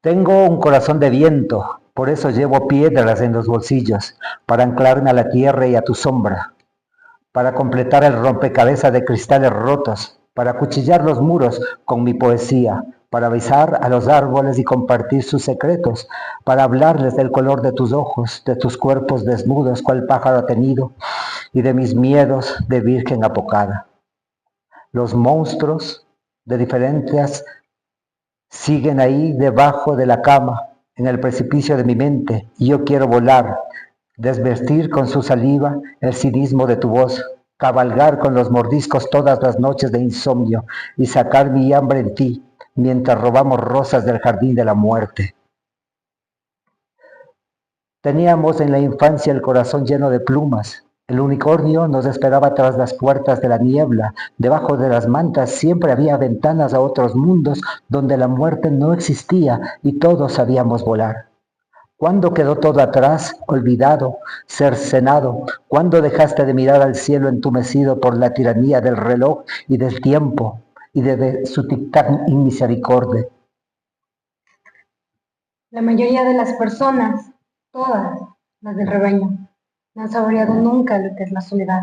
Tengo un corazón de viento, por eso llevo piedras en los bolsillos, para anclarme a la tierra y a tu sombra, para completar el rompecabezas de cristales rotos, para acuchillar los muros con mi poesía, para besar a los árboles y compartir sus secretos, para hablarles del color de tus ojos, de tus cuerpos desnudos, cual pájaro tenido, y de mis miedos de virgen apocada. Los monstruos de diferentes siguen ahí debajo de la cama, en el precipicio de mi mente, y yo quiero volar, desvestir con su saliva el cinismo de tu voz, cabalgar con los mordiscos todas las noches de insomnio y sacar mi hambre en ti, mientras robamos rosas del jardín de la muerte. Teníamos en la infancia el corazón lleno de plumas. El unicornio nos esperaba tras las puertas de la niebla. Debajo de las mantas siempre había ventanas a otros mundos donde la muerte no existía y todos sabíamos volar. ¿Cuándo quedó todo atrás, olvidado, cercenado? ¿Cuándo dejaste de mirar al cielo entumecido por la tiranía del reloj y del tiempo y de su tic-tac inmisericordia? La mayoría de las personas, todas las del rebaño, no han saboreado nunca lo que es la soledad.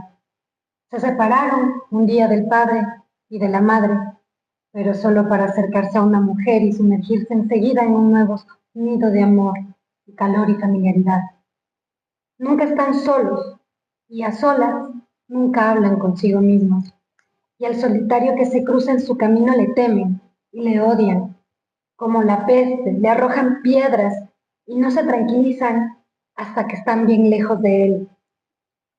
Se separaron un día del padre y de la madre, pero solo para acercarse a una mujer y sumergirse enseguida en un nuevo nido de amor, y calor y familiaridad. Nunca están solos y a solas nunca hablan consigo mismos. Y al solitario que se cruza en su camino le temen y le odian. Como la peste, le arrojan piedras y no se tranquilizan hasta que están bien lejos de él.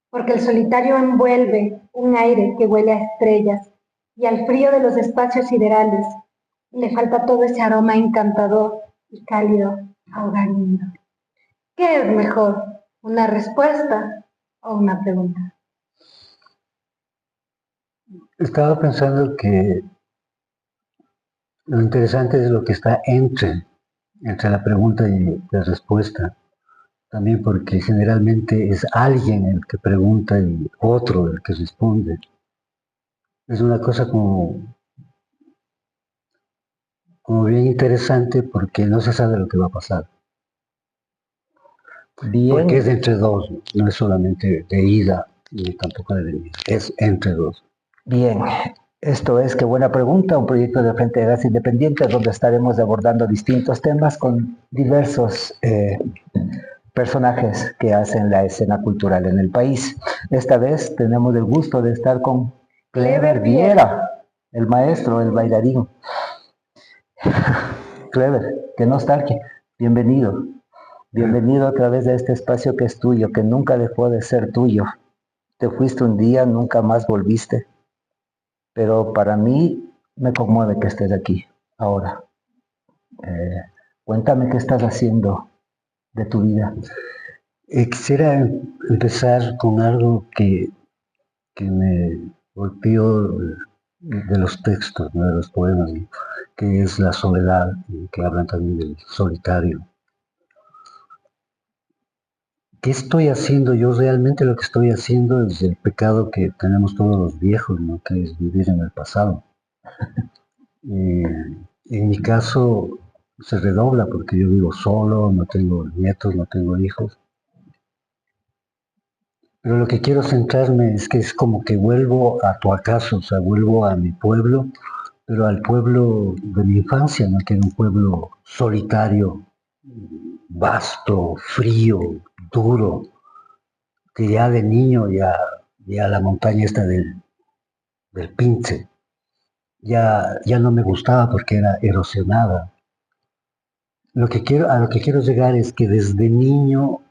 Porque el solitario envuelve un aire que huele a estrellas y al frío de los espacios siderales. Le falta todo ese aroma encantador y cálido a hogar unido. ¿Qué es mejor, una respuesta o una pregunta? Estaba pensando que lo interesante es lo que está entre la pregunta y la respuesta. También porque generalmente es alguien el que pregunta y otro el que responde. Es una cosa como bien interesante porque no se sabe lo que va a pasar. Porque es Bien, entre dos, no es solamente de ida ni tampoco de venida, es entre dos. bien. Esto es Qué buena pregunta, un proyecto de Frente de Gas Independiente donde estaremos abordando distintos temas con diversos personajes que hacen la escena cultural en el país. Esta vez tenemos el gusto de estar con Clever Viera, el maestro, el bailarín. Clever, qué nostalgia. Bienvenido. Bienvenido a través de este espacio que es tuyo, que nunca dejó de ser tuyo. Te fuiste un día, nunca más volviste, pero para mí me conmueve que estés aquí ahora. Eh, Cuéntame qué estás haciendo de tu vida. Quisiera empezar con algo que me golpeó de los textos, ¿no? De los poemas, ¿no? Que es la soledad, que hablan también del solitario. ¿Qué estoy haciendo? Yo realmente lo que estoy haciendo es el pecado que tenemos todos los viejos, ¿no? Que es vivir en el pasado. En mi caso se redobla porque yo vivo solo, no tengo nietos, no tengo hijos. Pero lo que quiero centrarme es que es como que vuelvo a tu acaso, o sea, vuelvo a mi pueblo, pero al pueblo de mi infancia, ¿no? Que era un pueblo solitario, vasto, frío, duro, que ya de niño ya la montaña esta del Pinche, ya no me gustaba porque era erosionada. A lo que quiero llegar es que desde niño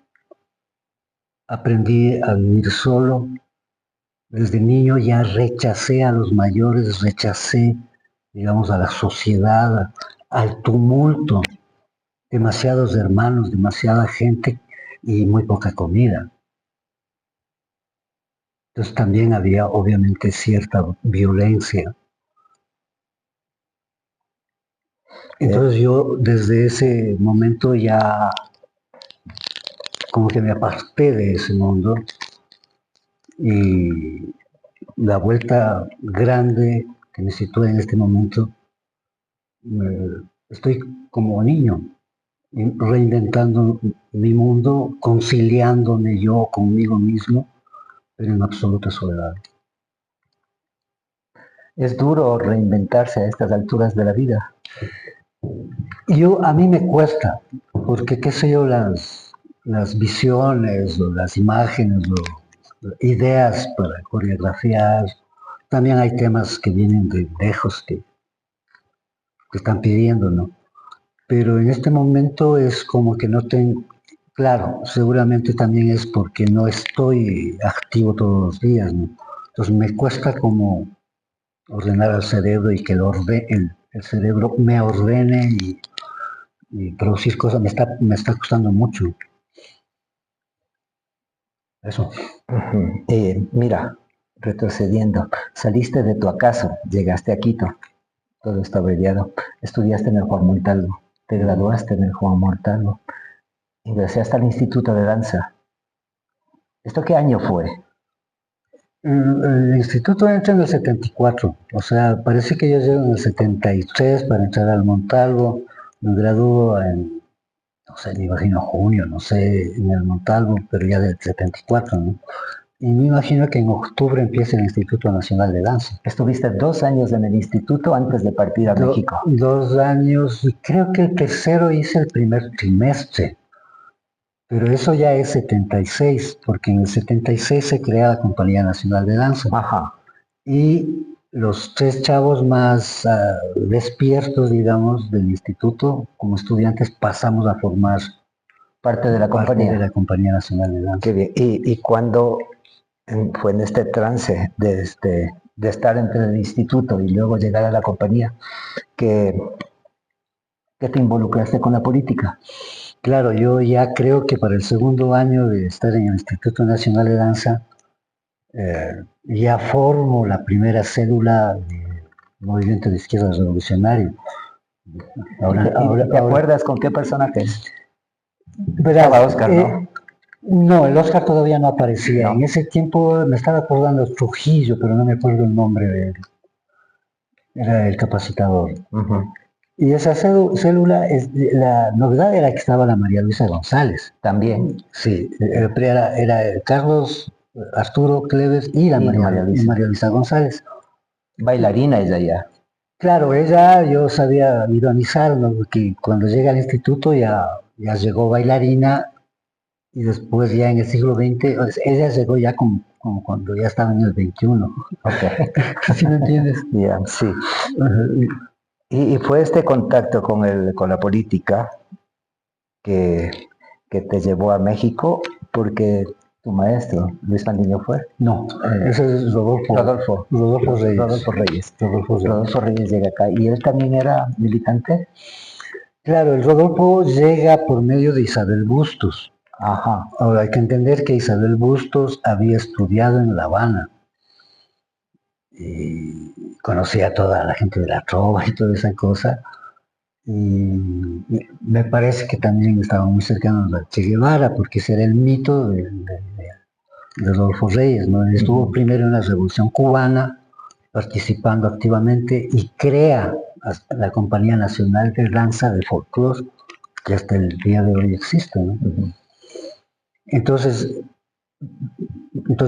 aprendí a vivir solo. Desde niño ya rechacé a los mayores, rechacé, digamos, a la sociedad, al tumulto, demasiados hermanos, demasiada gente y muy poca comida. Entonces también había obviamente cierta violencia. Eh, Entonces yo desde ese momento ya como que me aparté de ese mundo y la vuelta grande que me sitúa en este momento, estoy como niño, reinventando mi mundo, conciliándome yo conmigo mismo, pero en absoluta soledad. Es duro reinventarse a estas alturas de la vida. A mí me cuesta, porque qué sé yo, las visiones o las imágenes o ideas para coreografiar, también hay temas que vienen de lejos que están pidiendo, ¿no? Pero en este momento es como que no tengo, claro, seguramente también es porque no estoy activo todos los días, ¿no? Entonces me cuesta como ordenar al cerebro y que el cerebro me ordene y producir cosas, me está costando mucho. Eso. Mira, retrocediendo, saliste de tu acaso, llegaste a Quito, todo está abreviado, estudiaste en el Juan Montalvo, te graduaste en el Juan Montalvo, ingresaste al Instituto de Danza. ¿Esto qué año fue? El instituto entra en el 74, o sea, parece que yo llego en el 73 para entrar al Montalvo, me gradúo en, no sé, me imagino junio, no sé, en el Montalvo, pero ya del 74, ¿no? Y me imagino que en octubre empieza el Instituto Nacional de Danza. Estuviste 2 años en el instituto antes de partir a México. 2 años, y creo que el tercero hice el primer trimestre, pero eso ya es 76, porque en el 76 se crea la Compañía Nacional de Danza. Ajá. Y los 3 chavos más despiertos, digamos, del instituto, como estudiantes, pasamos a formar Parte de la compañía. de la Compañía Nacional de Danza. Qué bien. ¿Y cuándo fue en este trance de estar entre el instituto y luego llegar a la compañía que te involucraste con la política? Claro, yo ya creo que para el segundo año de estar en el Instituto Nacional de Danza, ya formo la primera célula del Movimiento de Izquierda Revolucionario. ¿Te acuerdas con qué personajes? Verás, Estaba Oscar, ¿no? No, el Oscar todavía no aparecía. No. En ese tiempo me estaba acordando Trujillo, pero no me acuerdo el nombre de él. Era el capacitador. Uh-huh. Y esa célula, la novedad era que estaba la María Luisa González. También. Sí, era Carlos, Arturo Cleves y la María Luisa González. Bailarina ella ya. Claro, ella, yo sabía ironizar, ¿no? Porque cuando llega al instituto ya llegó bailarina y después ya en el siglo XX, ella llegó ya como cuando ya estaba en el XXI. Okay. ¿Sí me entiendes? Yeah, sí. Y fue este contacto con la política que te llevó a México, porque tu maestro, Luis Fandiño, fue. No, ese es Rodolfo Reyes. Rodolfo Reyes llega acá. ¿Y él también era militante? Claro, el Rodolfo llega por medio de Isabel Bustos. Ajá. Ahora hay que entender que Isabel Bustos había estudiado en La Habana y conocía a toda la gente de la trova y toda esa cosa. Y me parece que también estaban muy cercanos a Che Guevara, porque ese era el mito de Rodolfo Reyes, ¿no? Él estuvo primero en la Revolución Cubana, participando activamente y crea la Compañía Nacional de Danza de Folclore, que hasta el día de hoy existe, ¿no? Entonces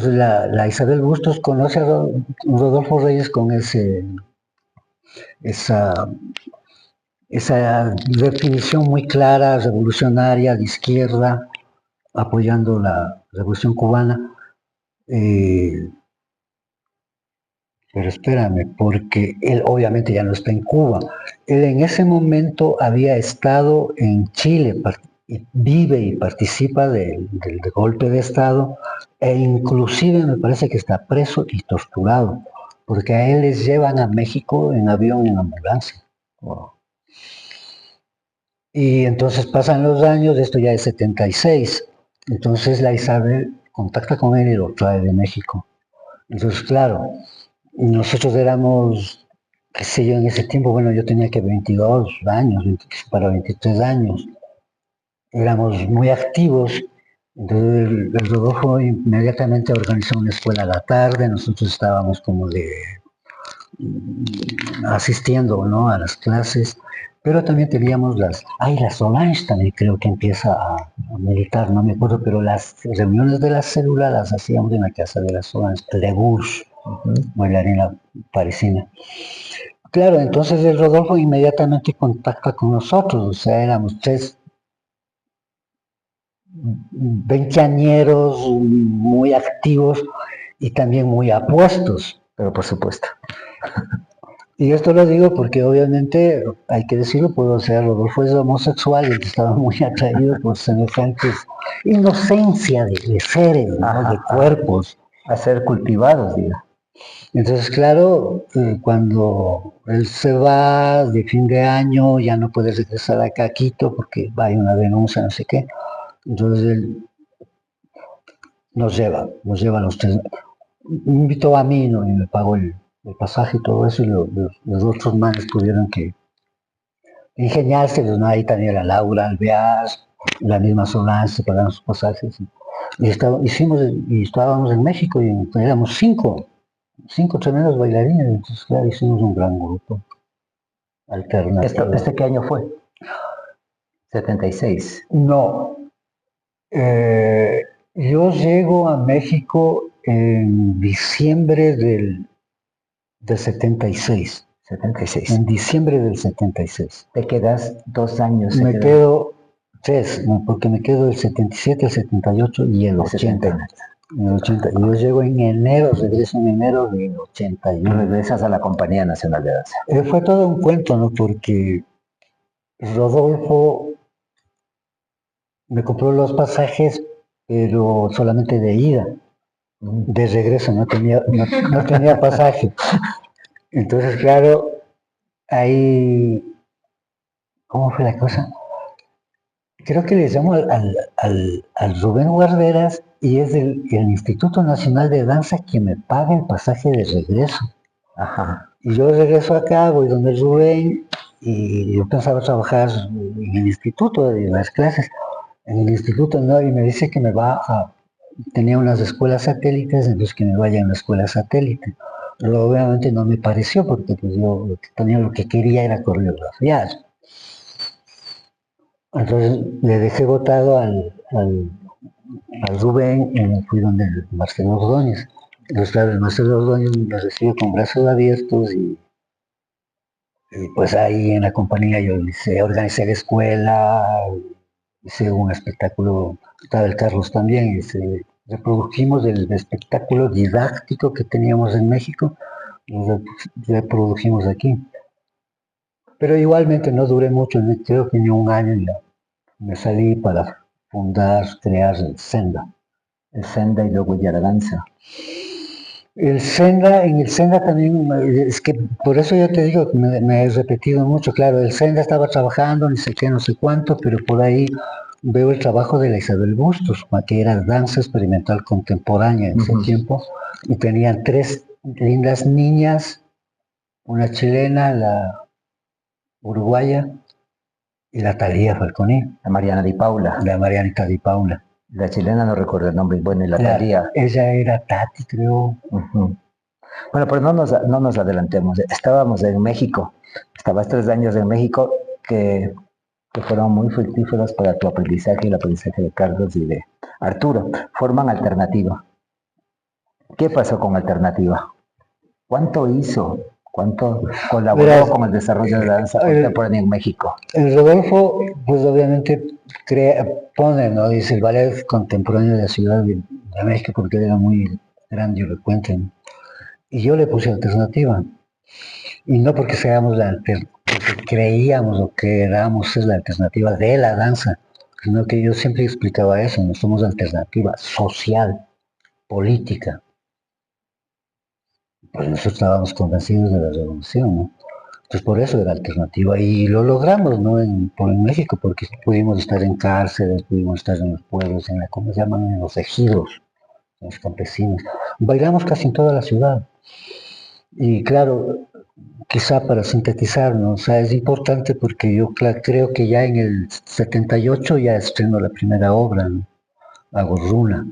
la Isabel Bustos conoce a Rodolfo Reyes con esa definición muy clara, revolucionaria, de izquierda, apoyando la Revolución Cubana. Pero espérame, porque él obviamente ya no está en Cuba. Él en ese momento había estado en Chile, vive y participa del golpe de Estado, e inclusive me parece que está preso y torturado, porque a él les llevan a México en avión, en ambulancia. Wow. Y entonces pasan los años, esto ya es 76, entonces la Isabel contacta con él y lo trae de México. Entonces, claro, nosotros éramos, qué sé yo, en ese tiempo, bueno, yo tenía que 22 años, para 23 años. Éramos muy activos. Entonces el Rodolfo inmediatamente organizó una escuela a la tarde, nosotros estábamos como asistiendo, ¿no?, a las clases, Pero también teníamos la Solange también creo que empieza a militar, no me acuerdo, pero las reuniones de la célula las hacíamos en la casa de la Solange, de Bourges, bailarina parisina. Claro, entonces el Rodolfo inmediatamente contacta con nosotros, o sea, éramos tres veinteañeros muy activos y también muy apuestos. Pero por supuesto. Y esto lo digo porque obviamente, hay que decirlo, puedo ser, Rodolfo es homosexual y estaba muy atraído por semejantes inocencia de seres, ¿no? Ajá, de cuerpos. A ser cultivados, diga. Entonces, claro, cuando él se va de fin de año, ya no puede regresar acá a Quito porque hay una denuncia, no sé qué. Entonces él nos lleva a los tres. Me invitó a mí, ¿no? Y me pagó el pasaje y todo eso, y los otros manes tuvieron que ingeniárselos, ¿no? Ahí también la Laura Alvear, la misma Solange, se pagaron sus pasajes. Y estábamos en México y éramos cinco tremendos bailarines, entonces claro, hicimos un gran grupo alternativo. ¿Este qué año fue? 76. No, yo llego a México en diciembre del 76. 76. En diciembre del 76. Te quedas 2 años. Me quedo 3, ¿no? Porque me quedo el 77, el 78 y el 80. En el 80. Y yo llego en enero, regreso en enero del 81. Regresas a la Compañía Nacional de Danza. Fue todo un cuento, ¿no? Porque Rodolfo me compró los pasajes, pero solamente de ida. De regreso no tenía pasaje. Entonces, claro, ahí, ¿cómo fue la cosa? Creo que le llamo al Rubén Guarderas y es el Instituto Nacional de Danza quien me paga el pasaje de regreso. Ajá. Y yo regreso acá, voy donde el Rubén y yo pensaba trabajar en el instituto, de las clases. En el instituto no, y me dice que tenía unas escuelas satélites, entonces que me vaya a una escuela satélite. Pero obviamente no me pareció porque pues yo lo que quería era coreografiar. Entonces le dejé votado al Rubén y me fui donde el Marcelo Ordóñez. Entonces claro, el Marcelo Ordóñez me recibió con brazos abiertos y pues ahí en la compañía yo organicé la escuela, hice un espectáculo, estaba el Carlos también, y reprodujimos el espectáculo didáctico que teníamos en México, lo reprodujimos aquí. Pero igualmente no duré mucho, creo que ni un año ya me salí para crear el Senda. El Senda y luego ya la danza. En el Senda también, es que por eso yo te digo que me he repetido mucho, claro, el Senda estaba trabajando, ni sé qué, no sé cuánto, pero por ahí veo el trabajo de la Isabel Bustos, que era danza experimental contemporánea en ese tiempo, y tenían 3 lindas niñas, una chilena, la uruguaya, y la Talía Falconi. La Mariana Di Paula. La Marianita Di Paula. La chilena no recuerdo el nombre, bueno, y la Talía. Ella era Tati, creo. Bueno, pero no nos adelantemos. Estábamos en México. Estabas 3 años en México que fueron muy fructíferos para tu aprendizaje y el aprendizaje de Carlos y de Arturo. Forman Alternativa. ¿Qué pasó con Alternativa? ¿Cuánto hizo? ¿Cuánto colaboró con el desarrollo de la danza contemporánea en México? El Rodolfo, pues obviamente pone, ¿no? Dice el ballet contemporáneo de la Ciudad de México porque era muy grande y recuente, ¿no? Y yo le puse Alternativa. Y no porque porque creíamos o que éramos la alternativa de la danza, sino que yo siempre explicaba eso, no somos alternativa social, política. Pues nosotros estábamos convencidos de la revolución, ¿no? Entonces por eso era alternativa y lo logramos, ¿no? En México, porque pudimos estar en cárceles, pudimos estar en los pueblos, ¿cómo se llaman? En los ejidos, en los campesinos. Bailamos casi en toda la ciudad. Y claro, quizá para sintetizar, ¿no? O sea, es importante porque yo creo que ya en el 78 ya estrenó la primera obra, ¿no? Agorruna,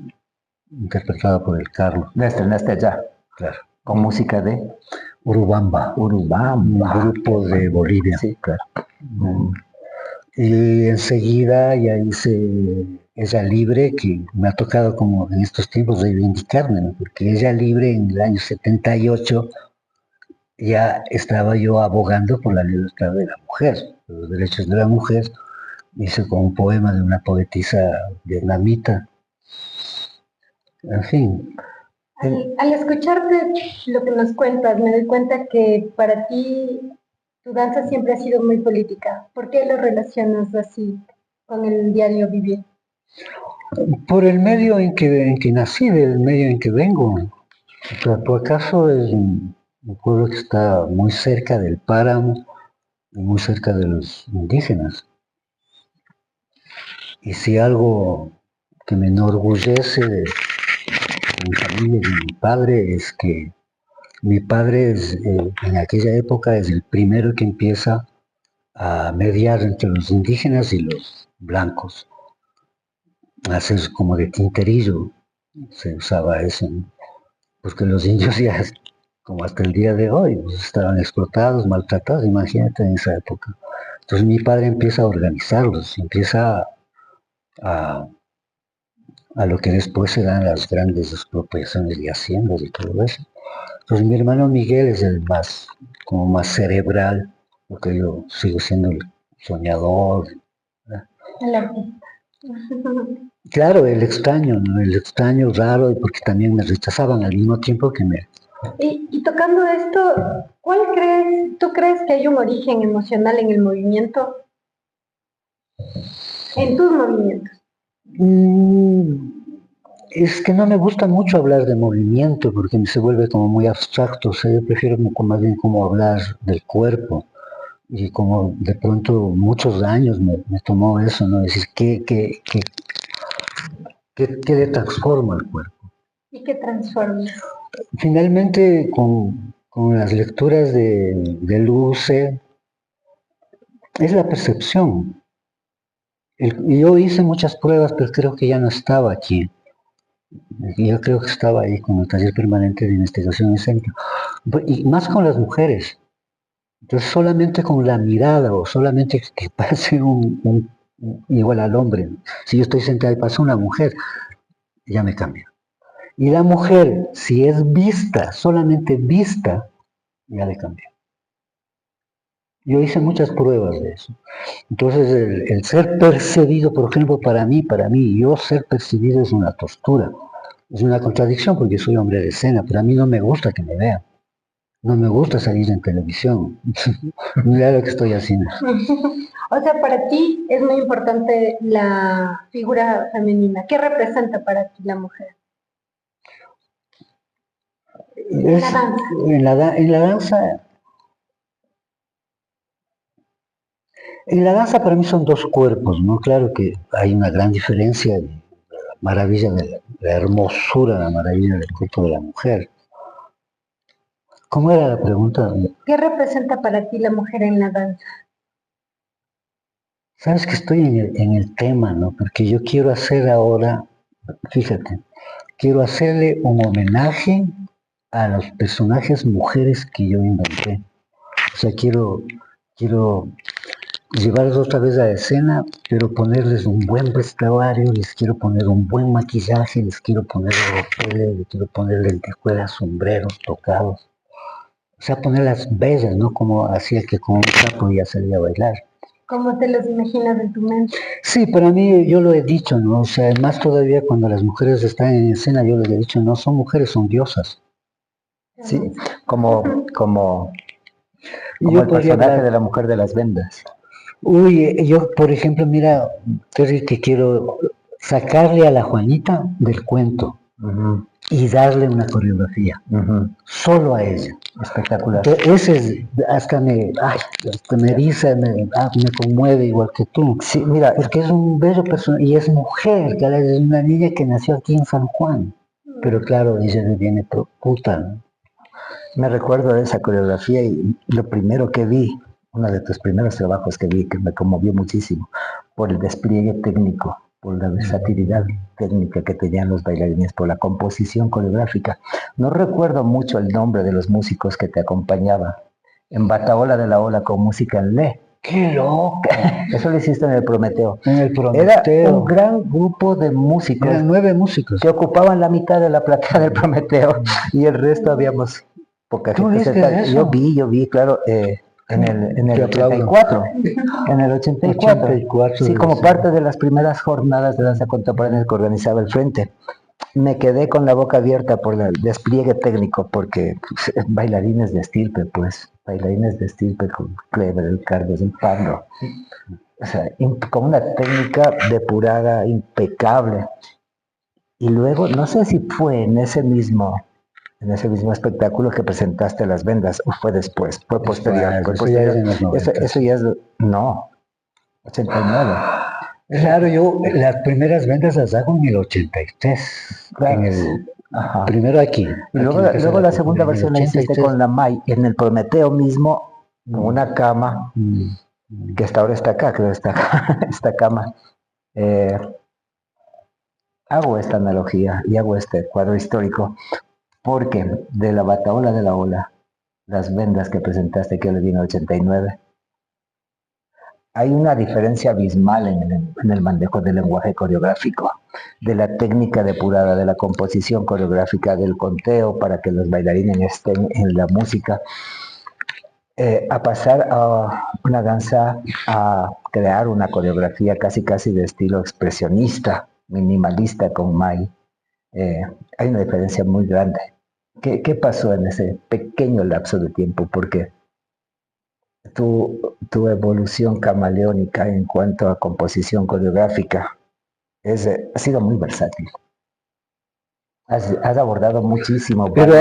interpretada por el Carlos. La estrenaste allá. Claro. Con música de Urubamba, un Urubamba. grupo de Bolivia. Sí, claro. Y enseguida ya hice Ella Libre, que me ha tocado como en estos tiempos reivindicarme, ¿no? Porque Ella Libre en el año 78 ya estaba yo abogando por la libertad de la mujer, por los derechos de la mujer. Hice como un poema de una poetisa vietnamita. En fin, Al escucharte lo que nos cuentas, me doy cuenta que para ti tu danza siempre ha sido muy política. ¿Por qué lo relacionas así con el diario vivir? por el medio en que nací, del medio en que vengo. O sea, por acaso es un pueblo que está muy cerca del páramo y muy cerca de los indígenas. Y si algo que me enorgullece de mi familia y de mi padre es que mi padre es, en aquella época es el primero que empieza a mediar entre los indígenas y los blancos, a hacer como de tinterillo, se usaba eso, ¿no? Porque los indios ya, como hasta el día de hoy, pues, estaban explotados, maltratados, imagínate en esa época. Entonces mi padre empieza a organizarlos, empieza a, a lo que después serán las grandes expropiaciones de haciendas y todo eso. Entonces mi hermano Miguel es el más, como más cerebral, porque yo sigo siendo el soñador. El artista. Claro, el extraño, ¿no? El extraño raro, porque también me rechazaban al mismo tiempo que me... Y tocando esto, ¿tú crees que hay un origen emocional en el movimiento? En tus movimientos. Es que no me gusta mucho hablar de movimiento porque se vuelve como muy abstracto, o sea, yo prefiero más bien como hablar del cuerpo y como de pronto muchos años me tomó eso, ¿no? Decir, ¿qué le transforma el cuerpo? ¿Y qué transforma? Finalmente, con las lecturas de Luce, es la percepción. Yo hice muchas pruebas, pero creo que ya no estaba aquí. Yo creo que estaba ahí con el taller permanente de investigación escénica. Y más con las mujeres. Entonces, solamente con la mirada o solamente que pase igual al hombre. Si yo estoy sentada y pasa una mujer, ya me cambia. Y la mujer, si es vista, solamente vista, ya le cambia. Yo hice muchas pruebas de eso. Entonces, el ser percibido, por ejemplo, para mí, yo ser percibido es una tortura. Es una contradicción porque soy hombre de escena, pero a mí no me gusta que me vean. No me gusta salir en televisión. Mira lo que estoy haciendo. O sea, para ti es muy importante la figura femenina. ¿Qué representa para ti la mujer? En la danza. En la danza para mí son dos cuerpos, ¿no? Claro que hay una gran diferencia, la maravilla de la hermosura, la maravilla del cuerpo de la mujer. ¿Cómo era la pregunta? ¿Qué representa para ti la mujer en la danza? Sabes que estoy en el tema, ¿no? Porque yo quiero hacer ahora, fíjate, quiero hacerle un homenaje a los personajes mujeres que yo inventé. O sea, quiero llevarlos otra vez a la escena, pero ponerles un buen vestuario, les quiero poner un buen maquillaje, les quiero poner ropeles, les quiero poner lentejuelas, sombreros, tocados. O sea, ponerlas bellas, ¿no? Como hacía que con un sapo ya salía a bailar. ¿Cómo te los imaginas en tu mente? Sí, para mí yo lo he dicho, ¿no? O sea, más todavía cuando las mujeres están en escena, yo les he dicho, no son mujeres, son diosas. Sí, como Y yo el podría personaje hablar, de la mujer de las vendas. uy, yo, por ejemplo, mira, Terry, que quiero sacarle a la Juanita del cuento y darle una coreografía, solo a ella. Espectacular. Entonces, ese es, hasta me eriza, me conmueve igual que tú. Sí, mira, Porque es un bello personaje, y es mujer, que es una niña que nació aquí en San Juan. Pero claro, ella viene puta, ¿no? me recuerdo de esa coreografía y lo primero que vi, uno de tus primeros trabajos que vi, que me conmovió muchísimo por el despliegue técnico, por la versatilidad técnica que tenían los bailarines, por la composición coreográfica. No recuerdo mucho el nombre de los músicos que te acompañaban. En Bataola de la Ola con música en Le. ¡Qué loco! Eso lo hiciste en el Prometeo. En el Era Prometeo. un gran grupo de músicos. Eran 9 músicos. Que ocupaban la mitad de la platea del Prometeo y el resto habíamos poca ¿Tú gente viste sentada. eso? Yo vi, claro, en Te el aplaudo. 84. En el 84. 84, Sí, como sí. parte de las primeras jornadas de danza contemporánea que organizaba el Frente. Me quedé con la boca abierta por el despliegue técnico, porque pues, bailarines de estirpe, pues, bailarines de estirpe con Kleber, el Carlos, el Pablo. O sea, con una técnica depurada, impecable. Y luego, no sé si fue en ese mismo espectáculo que presentaste las vendas, o fue después, fue posterior. Fue Eso ya es en los 90. Eso ya es, no, 89. Claro, yo las primeras ventas las hago en el 83. Claro. En el, Ajá. primero aquí. Y aquí luego, en Casa luego de la Cultura, segunda en el versión la hiciste 83. con la May, en el Prometeo mismo, con una cama, que hasta ahora está acá, creo que está acá, esta cama. Hago esta analogía y hago este cuadro histórico, porque de la Bataola de la Ola, las vendas que presentaste que yo le di en el 89, hay una diferencia abismal en el manejo del lenguaje coreográfico, de la técnica depurada, de la composición coreográfica, del conteo para que los bailarines estén en la música, a pasar a una danza, a crear una coreografía casi de estilo expresionista, minimalista con Mai. Hay una diferencia muy grande. ¿Qué pasó en ese pequeño lapso de tiempo? Porque tu evolución camaleónica en cuanto a composición coreográfica ha sido muy versátil. Has abordado muchísimo. Pero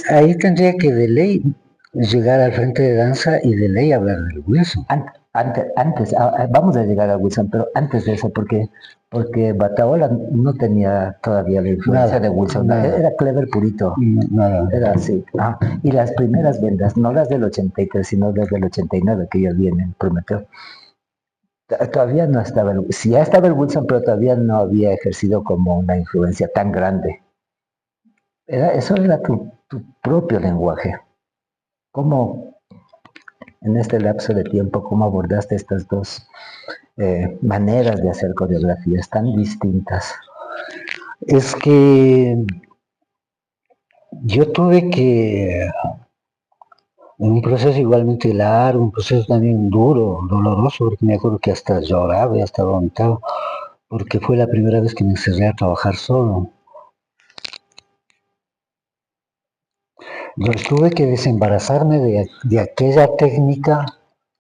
ahí tendría que de ley llegar al frente de danza y de ley hablar del Wilson. Antes, vamos a llegar a Wilson, pero antes de eso, porque Bataola no tenía todavía la influencia de Wilson, era Kleber purito, era así. Y las primeras vendas, no las del 83, sino las del 89 que yo vi en el Prometeo, todavía no estaba, sí ya estaba el Wilson, pero todavía no había ejercido como una influencia tan grande. Eso era tu propio lenguaje. ¿Cómo, en este lapso de tiempo, cómo abordaste estas dos maneras de hacer coreografías tan distintas? Es que yo tuve que, en un proceso igualmente largo, un proceso también duro, doloroso, porque me acuerdo que hasta lloraba y hasta vomitaba, porque fue la primera vez que me encerré a trabajar solo. Yo tuve que desembarazarme de aquella técnica,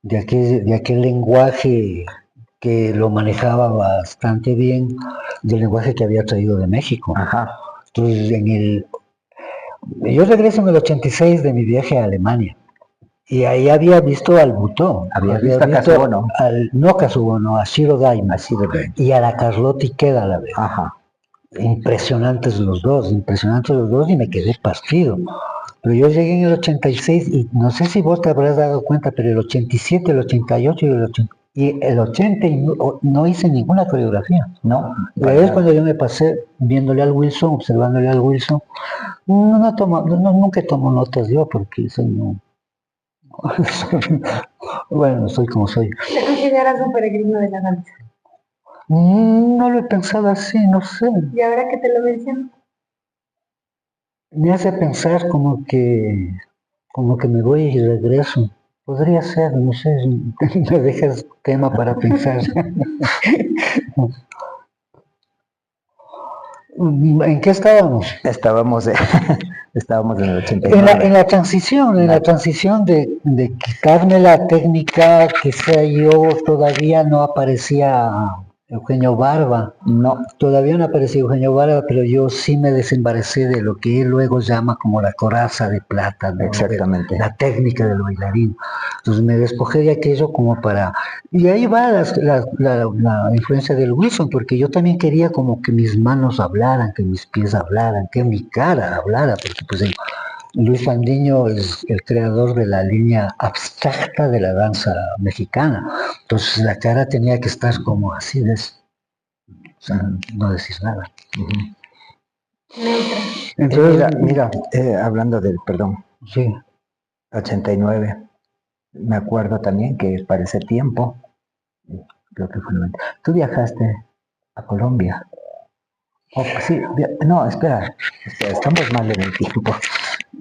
de aquel lenguaje que lo manejaba bastante bien, del lenguaje que había traído de México. Ajá. Entonces, yo regreso en el 86 de mi viaje a Alemania, y ahí había visto al Butó, había visto a Casabono, no a Casabono, a Shiro Daima, y a la Carlota Ikeda a la vez. Ajá. Impresionantes los dos, y me quedé partido. Pero yo llegué en el 86 y no sé si vos te habrás dado cuenta, pero el 87, el 88 y el 80 no hice ninguna coreografía. No. Es cuando yo me pasé viéndole al Wilson, observándole al Wilson. Nunca tomo notas yo porque eso no. Bueno, soy como soy. ¿Te consideras un peregrino de la danza? No lo he pensado así, no sé. ¿Y ahora que te lo menciono? Me hace pensar como que me voy y regreso. Podría ser, no sé, me dejas tema para pensar. ¿En qué estábamos? Estábamos en el 89. En la transición de quitarme la técnica, que sea yo, todavía no aparecía Eugenio Barba. No. Todavía no aparecía Eugenio Barba, pero yo sí me desembaracé de lo que él luego llama como la coraza de plata, ¿no? Exactamente. La técnica del bailarín. Entonces me despojé de aquello como para... Y ahí va la influencia del Wilson, porque yo también quería como que mis manos hablaran, que mis pies hablaran, que mi cara hablara, porque pues Luis Fandiño es el creador de la línea abstracta de la danza mexicana. Entonces la cara tenía que estar como así, o sea, no decir nada. Neutra. Entonces, Mira, hablando del, perdón, sí, 89, me acuerdo también que para ese tiempo, creo que fue el 90, tú viajaste a Colombia. Oh, sí, no, espera, estamos mal en el tiempo.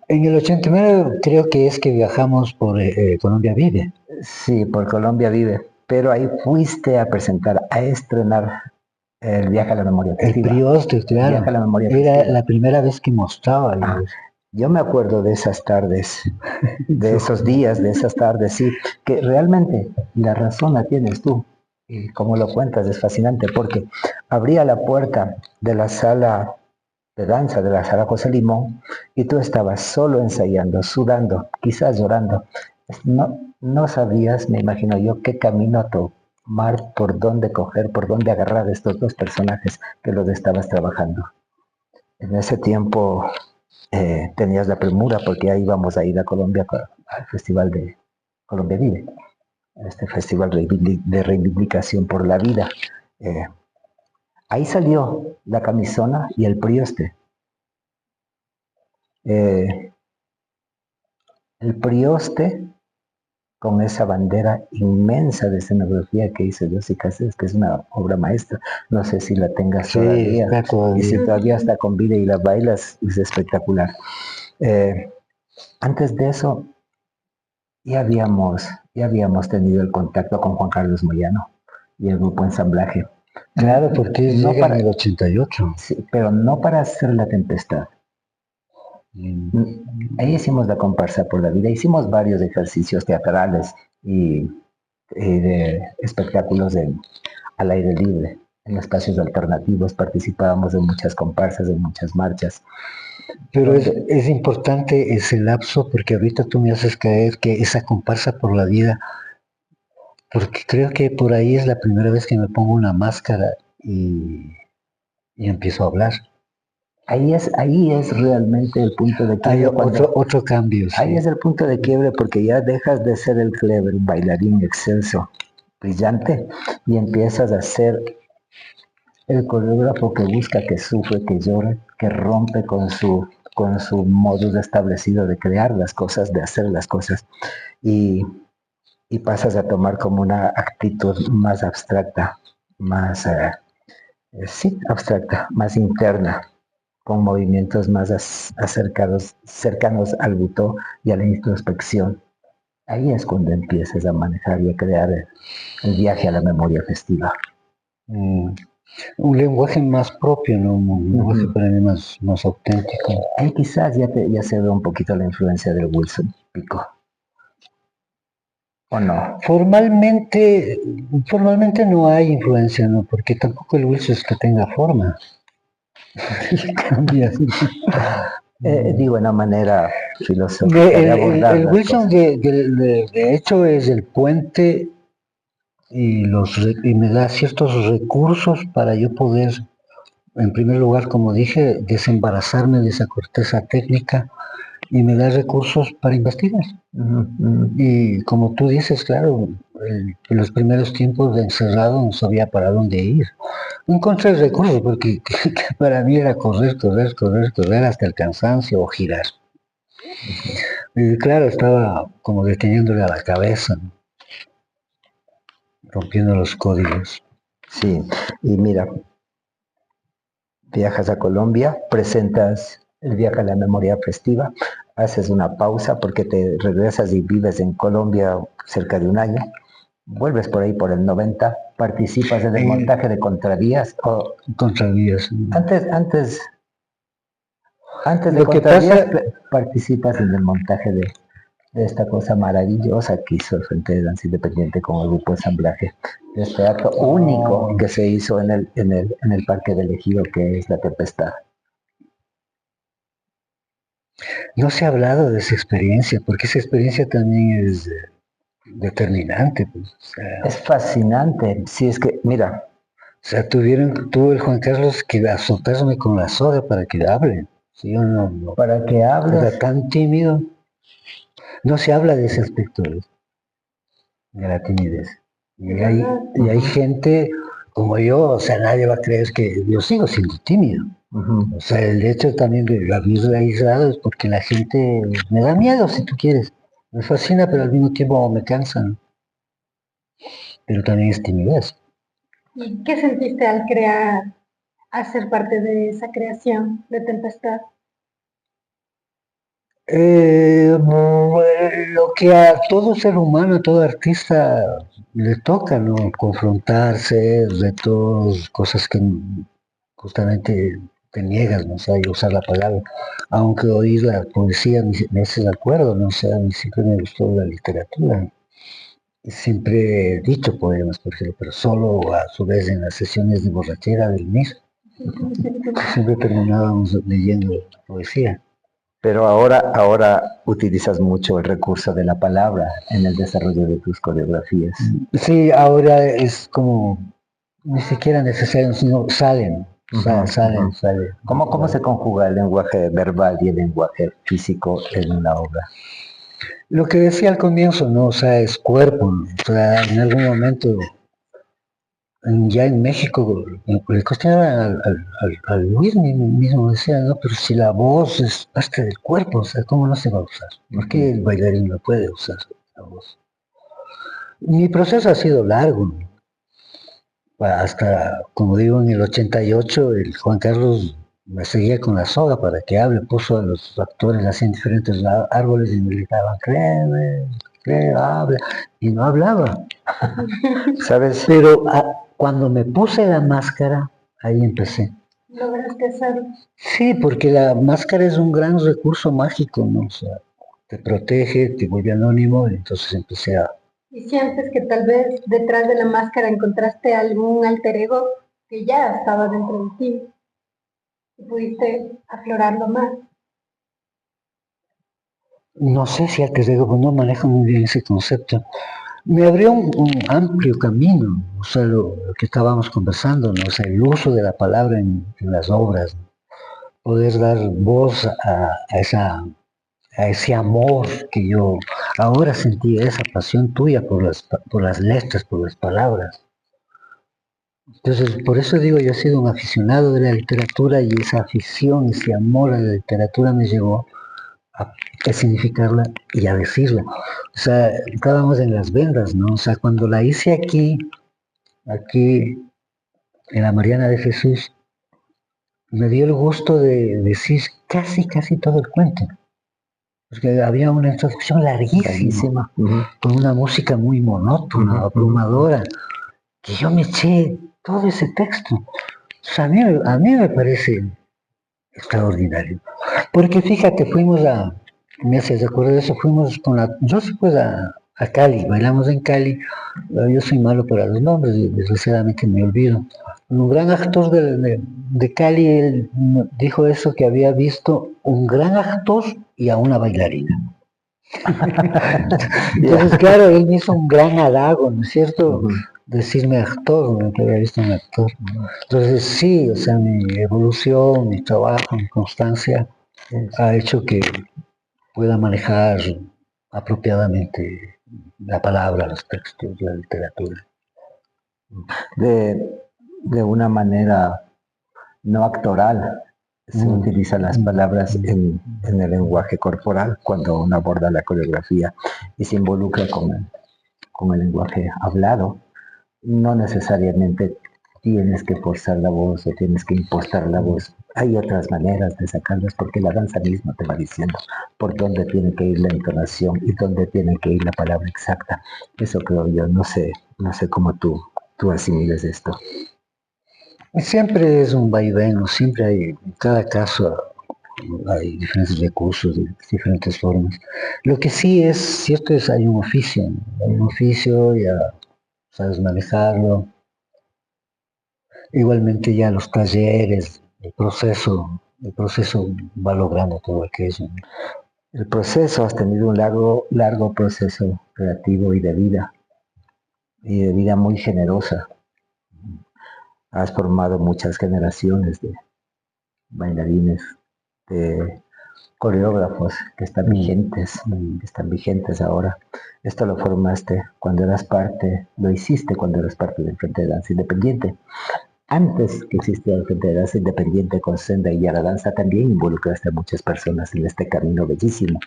en el 89 creo que es que viajamos por Colombia Vive. Sí, por Colombia Vive, pero ahí fuiste a presentar, a estrenar el Viaje a la Memoria El Festiva. Prioste, claro. Viaje a la Memoria Era Festiva. la primera vez que mostraba. Ah, yo me acuerdo de esas tardes, de esos días, de esas tardes, sí, que realmente la razón la tienes tú, y como lo cuentas es fascinante, porque abría la puerta de la sala de danza, de la sala José Limón, y tú estabas solo ensayando, sudando, quizás llorando. No sabías, me imagino yo, qué camino tomar, por dónde coger, por dónde agarrar estos dos personajes que los estabas trabajando. En ese tiempo tenías la premura porque ahí íbamos a ir a Colombia al Festival de Colombia Vive, este festival de reivindicación por la vida. Eh, Ahí salió la camisona y el prioste. Eh, el prioste con esa bandera inmensa de escenografía que hizo José Cáceres, que es una obra maestra. No sé si la tengas Sí, todavía. está todavía. Y si todavía está con vida y la bailas, es espectacular. Antes de eso, ya habíamos tenido el contacto con Juan Carlos Moyano y el grupo Ensamblaje. Claro, porque No llega para, en el 88. sí, pero no para hacer La Tempestad. Ahí hicimos la comparsa por la vida, hicimos varios ejercicios teatrales y de espectáculos al aire libre, en espacios alternativos, participábamos en muchas comparsas, en muchas marchas. Pero Donde, es importante ese lapso porque ahorita tú me haces caer que esa comparsa por la vida, porque creo que por ahí es la primera vez que me pongo una máscara y empiezo a hablar. ahí es realmente el punto de Hay quiebre. otro cambio, Ahí sí. es el punto de quiebre porque ya dejas de ser el clever, bailarín excelso, brillante, y empiezas a ser el coreógrafo que busca, que sufre, que llora, que rompe con su modus establecido de crear las cosas, de hacer las cosas, y, y pasas a tomar como una actitud más abstracta, más, sí, abstracta, más interna, con movimientos más cercanos al butó y a la introspección. Ahí es cuando empiezas a manejar y a crear el viaje a la memoria festiva. Mm, un lenguaje más propio, ¿no? Un lenguaje para mí más auténtico. Ahí quizás ya se ve un poquito la influencia del Wilson Pico. ¿O no? Formalmente no hay influencia, ¿no? Porque tampoco el Wilson es que tenga forma. Cambia. Digo, una manera filosófica de abordar El las Wilson cosas. de hecho es el puente y me da ciertos recursos para yo poder, en primer lugar, como dije, desembarazarme de esa corteza técnica y me da recursos para investigar. Y como tú dices, claro, en los primeros tiempos de encerrado no sabía para dónde ir. Encontré recursos porque para mí era correr hasta el cansancio o girar. Y claro, estaba como deteniéndole a la cabeza, ¿no? Rompiendo los códigos. Sí, y mira, viajas a Colombia, presentas el viaje a la memoria festiva, haces una pausa porque te regresas y vives en Colombia cerca de un año, vuelves por ahí por el 90, participas en el montaje de Contravías. Contravías. Antes de Lo que Contravías pasa, participas en el montaje de esta cosa maravillosa que hizo el Frente de Danza Independiente con el grupo Ensamblaje, de este acto único que se hizo en el Parque del Ejido, que es La Tempestad. no se ha hablado de esa experiencia, porque esa experiencia también es determinante. Pues, Es fascinante, si es que, mira. O sea, tuvo el Juan Carlos que azotarme con la soga para que hable. Si yo no, Para que hables. era tan tímido. No se habla de ese aspecto de la timidez. Y hay gente como yo, o sea, nadie va a creer que yo sigo siendo tímido. O sea, el hecho también de haberme aislado es porque la gente me da miedo, si tú quieres. Me fascina, pero al mismo tiempo me cansan. Pero también es timidez. ¿Y qué sentiste al crear, al ser parte de esa creación de Tempestad? Lo que a todo ser humano, a todo artista le toca, ¿no? Confrontarse, retos, cosas que justamente te niegas, ¿no? O sea, y usar la palabra. Aunque oír la poesía me hace de acuerdo, ¿no? O sea, a mí siempre me gustó la literatura. Siempre he dicho poemas, por ejemplo, pero solo a su vez en las sesiones de borrachera del MIR. Siempre terminábamos leyendo poesía. Pero ahora utilizas mucho el recurso de la palabra en el desarrollo de tus coreografías. Sí, ahora es como ni siquiera necesario, sino salen. Salen. ¿Cómo se conjuga el lenguaje verbal y el lenguaje físico en una obra? Lo que decía al comienzo, ¿no? O sea, es cuerpo, ¿no? O sea, en algún momento, ya en México, le cuestionaban al Luis mismo, decía, ¿no? Pero si la voz es parte del cuerpo, o sea, ¿cómo no se va a usar? ¿Por qué el bailarín no puede usar la voz? Mi proceso ha sido largo, ¿no? Hasta, como digo, en el 88, el Juan Carlos me seguía con la soga para que hable, puso a los actores, hacían diferentes árboles y me gritaban, cree, habla, y no hablaba. ¿Sabes? Pero cuando me puse la máscara, ahí empecé. ¿Lograste hacerlo? Sí, porque la máscara es un gran recurso mágico, ¿no? O sea, te protege, te vuelve anónimo, y entonces empecé a... ¿Y sientes que tal vez detrás de la máscara encontraste algún alter ego que ya estaba dentro de ti y pudiste aflorarlo más? No sé si alter ego, pues no manejo muy bien ese concepto. Me abrió un amplio camino, o sea, lo que estábamos conversando, ¿no? O sea, el uso de la palabra en las obras, ¿no? Poder dar voz a ese amor que yo ahora sentí, esa pasión tuya por las letras, por las palabras. Entonces, por eso digo, yo he sido un aficionado de la literatura y esa afición, ese amor a la literatura me llevó a significarla y a decirla. O sea, estábamos en las vendas, ¿no? O sea, cuando la hice aquí en la Mariana de Jesús, me dio el gusto de decir casi todo el cuento. Porque había una introducción larguísima, con una música muy monótona, abrumadora, que yo me eché todo ese texto. O sea, a mí me parece extraordinario. Porque fíjate, me haces recordar eso, fuimos yo sí pues a Cali, bailamos en Cali, yo soy malo para los nombres, desgraciadamente me olvido. Un gran actor de Cali, él dijo eso, que había visto un gran actor y a una bailarina. Entonces, claro, él me hizo un gran halago, ¿no es cierto? Decirme actor, no que había visto un actor. Entonces, sí, o sea, mi evolución, mi trabajo, mi constancia ha hecho que pueda manejar apropiadamente la palabra, los textos, la literatura. De una manera no actoral, se utilizan las palabras en el lenguaje corporal cuando uno aborda la coreografía y se involucra con el lenguaje hablado. No necesariamente tienes que forzar la voz o tienes que impostar la voz. Hay otras maneras de sacarlas porque la danza misma te va diciendo por dónde tiene que ir la entonación y dónde tiene que ir la palabra exacta. Eso creo yo, no sé cómo tú asimiles esto. Siempre es un vaivén, ¿no? Siempre hay, en cada caso hay diferentes recursos, diferentes formas. Lo que sí es cierto es hay un oficio, ¿no? Hay un oficio, ya sabes manejarlo. Igualmente ya los talleres, el proceso va logrando todo aquello, ¿no? El proceso, has tenido un largo proceso creativo y de vida muy generosa. Has formado muchas generaciones de bailarines, de coreógrafos que están vigentes ahora. Esto lo formaste cuando eras parte, lo hiciste cuando eras parte del Frente de Danza Independiente. Antes que existiera el Frente de Danza Independiente con Senda y la Danza, también involucraste a muchas personas en este camino bellísimo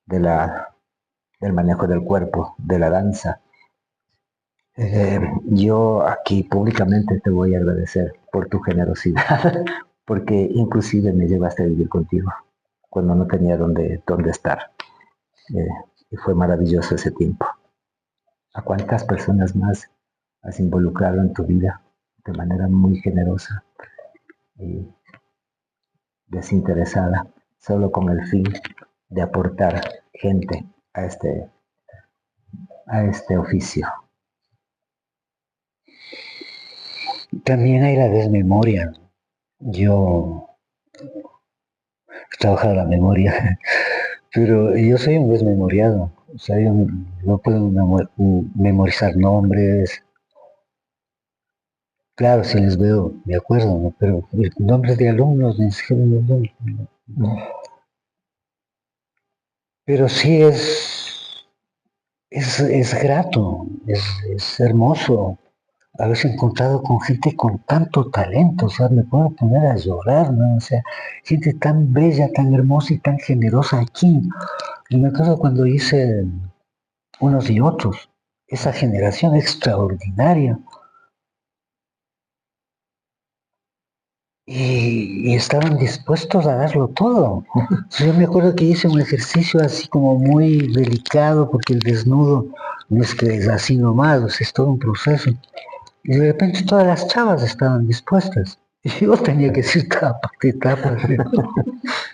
de del manejo del cuerpo, de la danza. Yo aquí públicamente te voy a agradecer por tu generosidad, porque inclusive me llevaste a vivir contigo cuando no tenía dónde estar. Y fue maravilloso ese tiempo. ¿A cuántas personas más has involucrado en tu vida de manera muy generosa y desinteresada, solo con el fin de aportar gente a este oficio? También hay la desmemoria. Yo he trabajado la memoria, pero yo soy un desmemoriado. O sea, yo no puedo memorizar nombres. Claro, si les veo, me acuerdo, ¿no? Pero nombres de alumnos, ni siquiera no. Pero sí es grato, es hermoso haberse encontrado con gente con tanto talento. O sea, me puedo poner a llorar, ¿no? O sea, gente tan bella, tan hermosa y tan generosa aquí. Y me acuerdo cuando hice Unos y Otros, esa generación extraordinaria. Y estaban dispuestos a darlo todo. Yo me acuerdo que hice un ejercicio así como muy delicado, porque el desnudo no es que es así nomás, o sea, es todo un proceso. Y de repente todas las chavas estaban dispuestas. Y yo tenía que decir tapa, que tapa.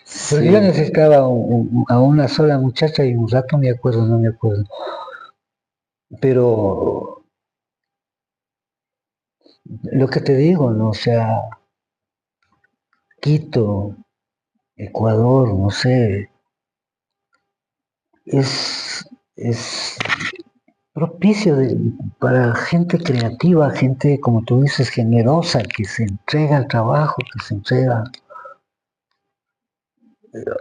Sí. Porque yo necesitaba a una sola muchacha y un rato me acuerdo, no me acuerdo. Pero lo que te digo, ¿no? O sea, Quito, Ecuador, no sé, es propicio para gente creativa, gente, como tú dices, generosa, que se entrega al trabajo, que se entrega,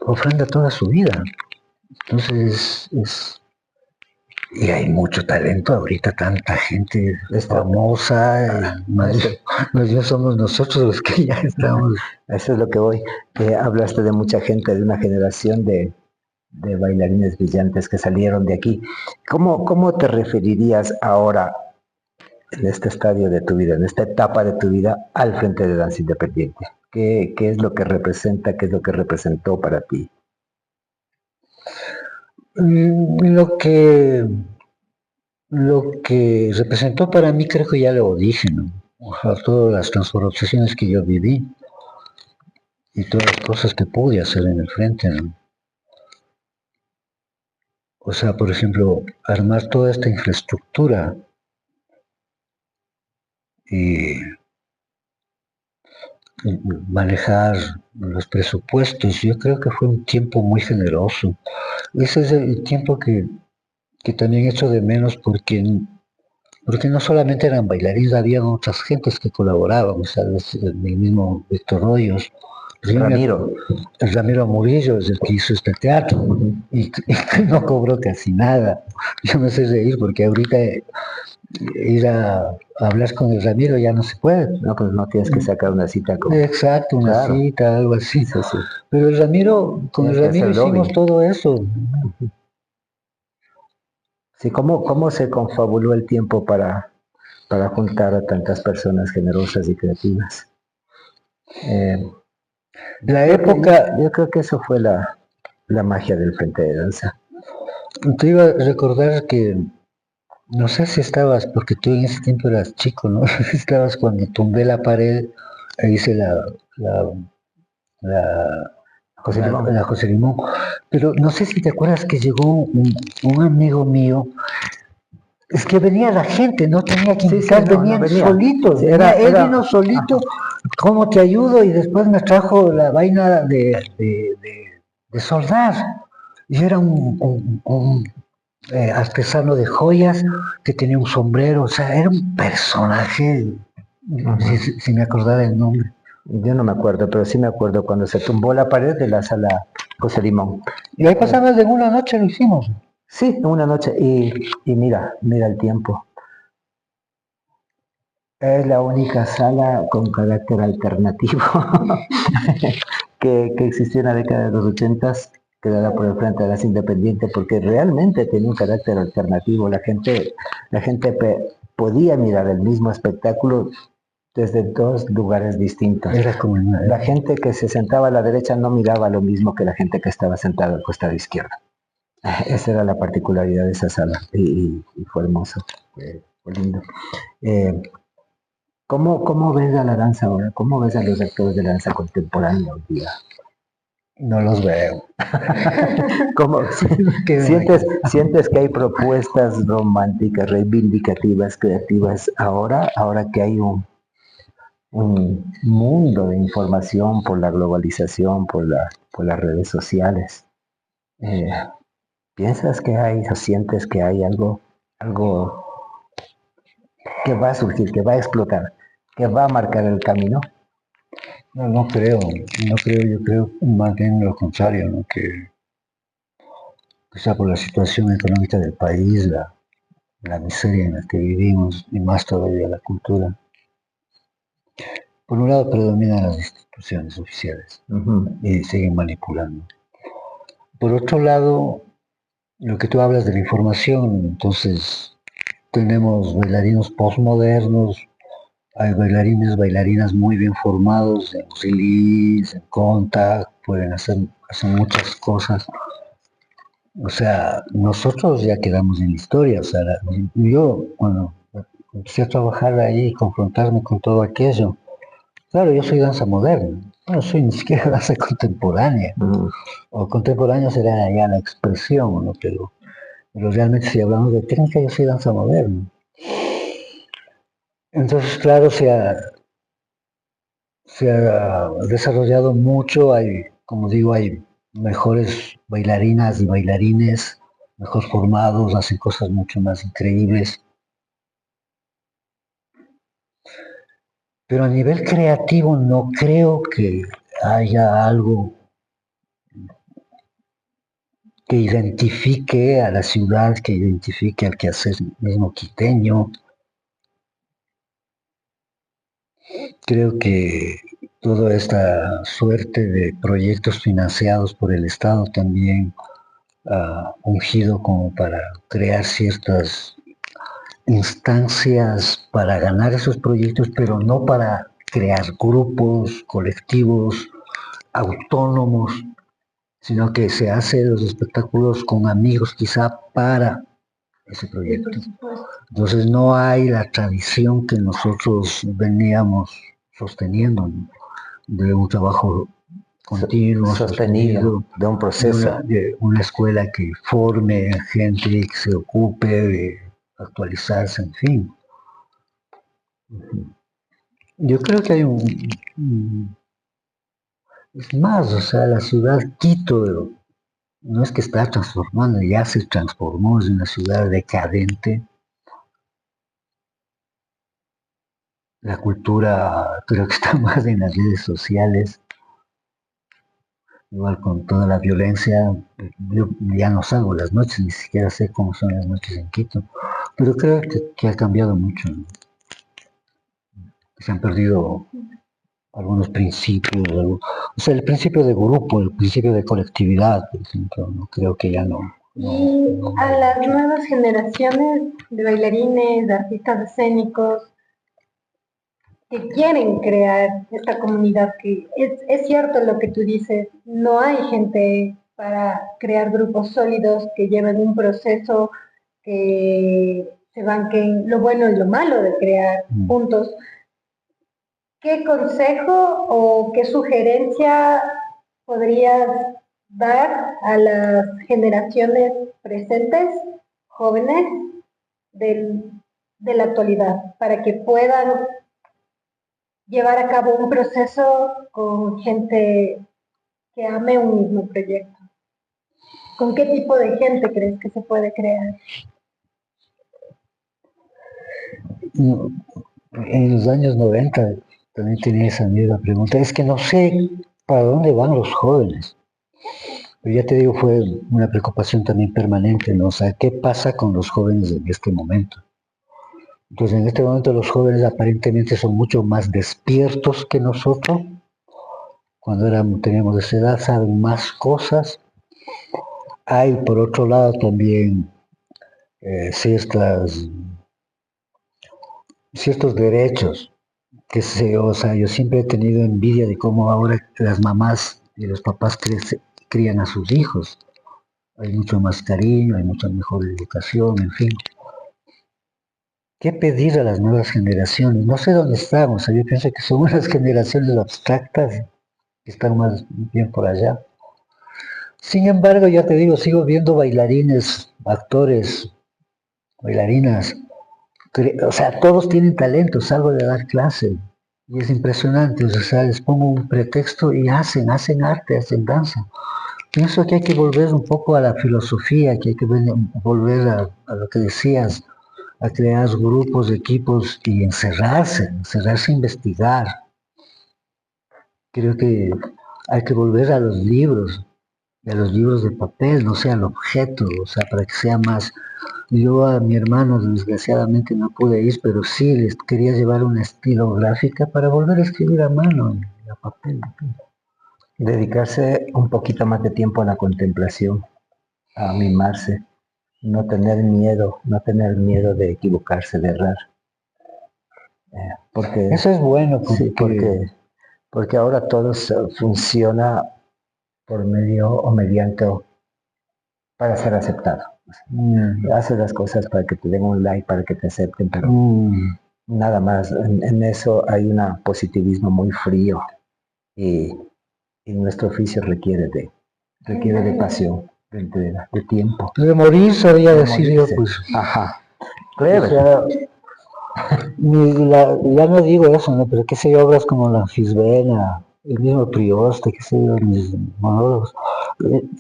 ofrenda toda su vida. Entonces, y hay mucho talento ahorita, tanta gente famosa, más bien somos nosotros los que ya estamos. Eso es lo que voy. Hablaste de mucha gente, de una generación de bailarines brillantes que salieron de aquí. ¿Cómo te referirías ahora, en este estadio de tu vida, en esta etapa de tu vida, al Frente de Danza Independiente? ¿Qué es lo que representa, qué es lo que representó para ti? Lo que representó para mí, creo que ya lo dije, ¿no? O sea, todas las transformaciones que yo viví y todas las cosas que pude hacer en el frente, ¿no? O sea, por ejemplo, armar toda esta infraestructura y manejar los presupuestos, yo creo que fue un tiempo muy generoso. Ese es el tiempo que también echo de menos porque no solamente eran bailarines, había otras gentes que colaboraban, o sea, el mismo Víctor Hoyos, Ramiro Murillo es el que hizo este teatro y no cobró casi nada. Yo me sé reír porque ahorita ir a hablar con el Ramiro ya no se puede. No, pues no tienes que sacar una cita con... Exacto, una cita, algo así. Sí, sí. Pero el Ramiro, con el Ramiro hicimos todo eso. Sí, ¿cómo se confabuló el tiempo para juntar a tantas personas generosas y creativas? Yo creo que eso fue la magia del Frente de Danza. Te iba a recordar que, no sé si estabas, porque tú en ese tiempo eras chico, ¿no? Estabas cuando tumbé la pared e hice la José Limón. Pero no sé si te acuerdas que llegó un amigo mío. Es que venía la gente, no tenía que invitar, venían solitos. Sí, él vino solito, ¿cómo te ayudo? Y después me trajo la vaina de soldar. Yo era un artesano de joyas que tenía un sombrero, o sea, era un personaje, si me acordara el nombre. Yo no me acuerdo, pero sí me acuerdo cuando se tumbó la pared de la sala José Limón. Y ahí pasamos de una noche, lo hicimos. Sí, una noche. Y mira el tiempo. Es la única sala con carácter alternativo que existió en la década de los 80, creada por el Frente de las Independientes, porque realmente tenía un carácter alternativo. La gente podía mirar el mismo espectáculo desde dos lugares distintos. Era como La gente que se sentaba a la derecha no miraba lo mismo que la gente que estaba sentada al costado izquierdo. Esa era la particularidad de esa sala y fue hermoso, fue lindo. ¿Cómo ves a la danza ahora? ¿Cómo ves a los actores de la danza contemporánea hoy día? No los veo. ¿Cómo sientes que hay propuestas románticas, reivindicativas, creativas ahora que hay un mundo de información por la globalización, por las redes sociales? ¿Piensas que hay o sientes que hay algo que va a surgir, que va a explotar, que va a marcar el camino? No creo, yo creo más bien lo contrario, ¿no? Que quizá por la situación económica del país, la miseria en la que vivimos y más todavía la cultura. Por un lado predominan las instituciones oficiales y siguen manipulando. Por otro lado, lo que tú hablas de la información, entonces tenemos bailarinos postmodernos, hay bailarinas muy bien formados en release, en contact, pueden hacer muchas cosas. O sea, nosotros ya quedamos en la historia. O sea, yo cuando empecé a trabajar ahí y confrontarme con todo aquello, claro, yo soy danza moderna, no soy ni siquiera danza contemporánea. O contemporánea será ya la expresión, ¿no? Pero realmente si hablamos de técnica, yo soy danza moderna. Entonces, claro, se ha desarrollado mucho, hay, como digo, hay mejores bailarinas y bailarines, mejor formados, hacen cosas mucho más increíbles. Pero a nivel creativo no creo que haya algo que identifique a la ciudad, que identifique al quehacer mismo quiteño. Creo que toda esta suerte de proyectos financiados por el Estado también ha ungido como para crear ciertas instancias para ganar esos proyectos, pero no para crear grupos, colectivos, autónomos, sino que se hace los espectáculos con amigos quizá para ese proyecto. Entonces no hay la tradición que nosotros veníamos sosteniendo, ¿no? De un trabajo continuo, sostenido, de un proceso. De una escuela que forme gente que se ocupe de actualizarse, en fin. Yo creo que hay es más, o sea, la ciudad Quito no es que está transformando, ya se transformó, es una ciudad decadente. La cultura creo que está más en las redes sociales, igual con toda la violencia. Yo ya no salgo las noches, ni siquiera sé cómo son las noches en Quito, pero creo que ha cambiado mucho, ¿no? Se han perdido algunos principios, o sea, el principio de grupo, el principio de colectividad, por ejemplo, ¿no? Creo que ya no. Y a las nuevas generaciones de bailarines, de artistas escénicos, que quieren crear esta comunidad, que es cierto lo que tú dices, no hay gente para crear grupos sólidos que lleven un proceso, que se banquen lo bueno y lo malo de crear juntos. ¿Qué consejo o qué sugerencia podrías dar a las generaciones presentes, jóvenes, de la actualidad, para que puedan llevar a cabo un proceso con gente que ame un mismo proyecto? ¿Con qué tipo de gente crees que se puede crear? En los años 90 también tenía esa misma pregunta. Es que no sé para dónde van los jóvenes. Pero ya te digo, fue una preocupación también permanente, ¿no? O sea, ¿qué pasa con los jóvenes en este momento? Entonces, en este momento los jóvenes aparentemente son mucho más despiertos que nosotros. Cuando teníamos esa edad, saben más cosas. Hay, por otro lado, también ciertos derechos o sea, yo siempre he tenido envidia de cómo ahora las mamás y los papás crían a sus hijos. Hay mucho más cariño, hay mucha mejor educación, en fin. ¿Qué pedir a las nuevas generaciones? No sé dónde estamos, o sea, yo pienso que son unas generaciones abstractas que están más bien por allá. Sin embargo, ya te digo, sigo viendo bailarines, actores, bailarinas, o sea, todos tienen talento, salvo de dar clase. Y es impresionante, o sea, les pongo un pretexto y hacen arte, hacen danza. Pienso que hay que volver un poco a la filosofía, que hay que volver a lo que decías, a crear grupos, equipos y encerrarse a investigar. Creo que hay que volver a los libros, y a los libros de papel, no sea al objeto, o sea, para que sea más. Yo a mi hermano, desgraciadamente, no pude ir, pero sí les quería llevar una estilográfica para volver a escribir a mano, a papel. Dedicarse un poquito más de tiempo a la contemplación, a mimarse, no tener miedo de equivocarse, de errar. Porque, Eso es bueno, sí, porque ahora todo funciona por medio o mediante para ser aceptado. Haces las cosas para que te den un like, para que te acepten, pero nada más. En eso hay un positivismo muy frío y nuestro oficio requiere de pasión, de entrega, de tiempo. de morir, sabía decir yo, Morirse. pues. Ajá. O Clever. sea, ya no digo eso, ¿no? Pero qué sé yo, obras como la Fisbena, el mismo Prioste, qué sé yo, mis monólogos.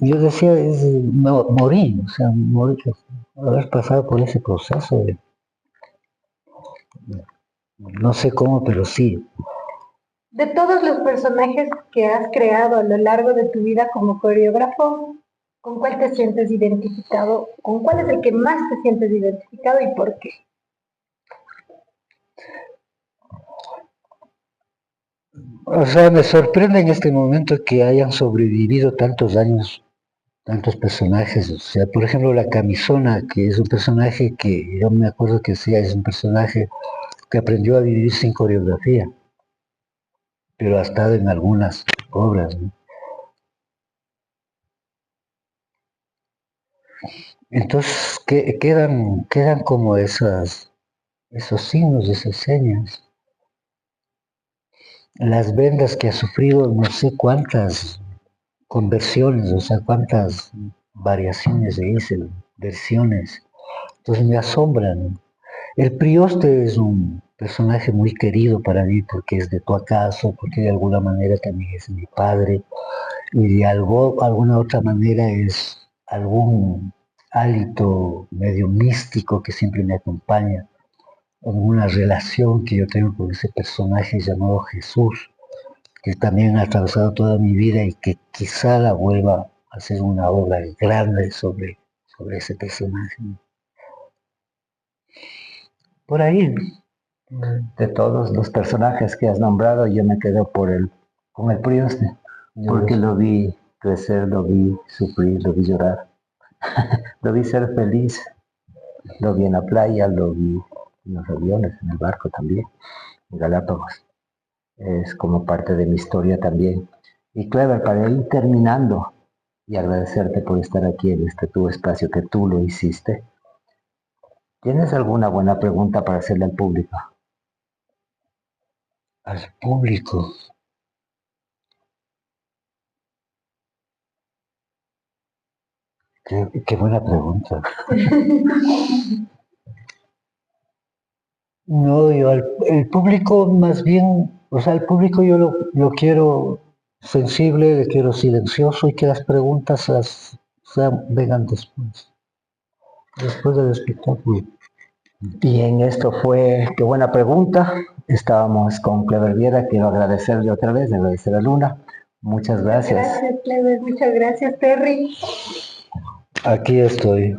Yo decía, es morir, o sea, morir, haber pasado por ese proceso de, no sé cómo, pero sí. De todos los personajes que has creado a lo largo de tu vida como coreógrafo, ¿con cuál te sientes identificado? ¿Con cuál es el que más te sientes identificado y por qué? O sea, me sorprende en este momento que hayan sobrevivido tantos años, tantos personajes. O sea, por ejemplo, la Camisona, que es un personaje que yo me acuerdo que sí, es un personaje que aprendió a vivir sin coreografía, pero ha estado en algunas obras, ¿no? Entonces quedan como esos signos, esas señas. Las vendas que ha sufrido, no sé cuántas conversiones, o sea, cuántas variaciones se dicen, versiones. Entonces me asombran. El Prioste es un personaje muy querido para mí porque es de tu acaso, porque de alguna manera también es mi padre y de alguna otra manera es algún hálito medio místico que siempre me acompaña en una relación que yo tengo con ese personaje llamado Jesús, que también ha atravesado toda mi vida y que quizá la vuelva a hacer una obra grande sobre ese personaje. Por ahí. De todos los personajes que has nombrado, yo me quedo con el Prioste, porque lo vi crecer, lo vi sufrir, lo vi llorar, lo vi ser feliz, lo vi en la playa, lo vi en los aviones, en el barco también, en Galápagos. Es como parte de mi historia también. Y Clever, para ir terminando y agradecerte por estar aquí en este tu espacio que tú lo hiciste, ¿tienes alguna buena pregunta para hacerle al público? Al público. Qué buena pregunta. No, el público más bien, o sea, el público yo lo quiero sensible, le quiero silencioso y que las preguntas vengan después del espectáculo. Bien, esto fue, qué buena pregunta. Estábamos con Clever Viera, quiero agradecerle otra vez, agradecer a Luna Muchas gracias. Gracias, Clever. Muchas gracias, Terry. Aquí estoy.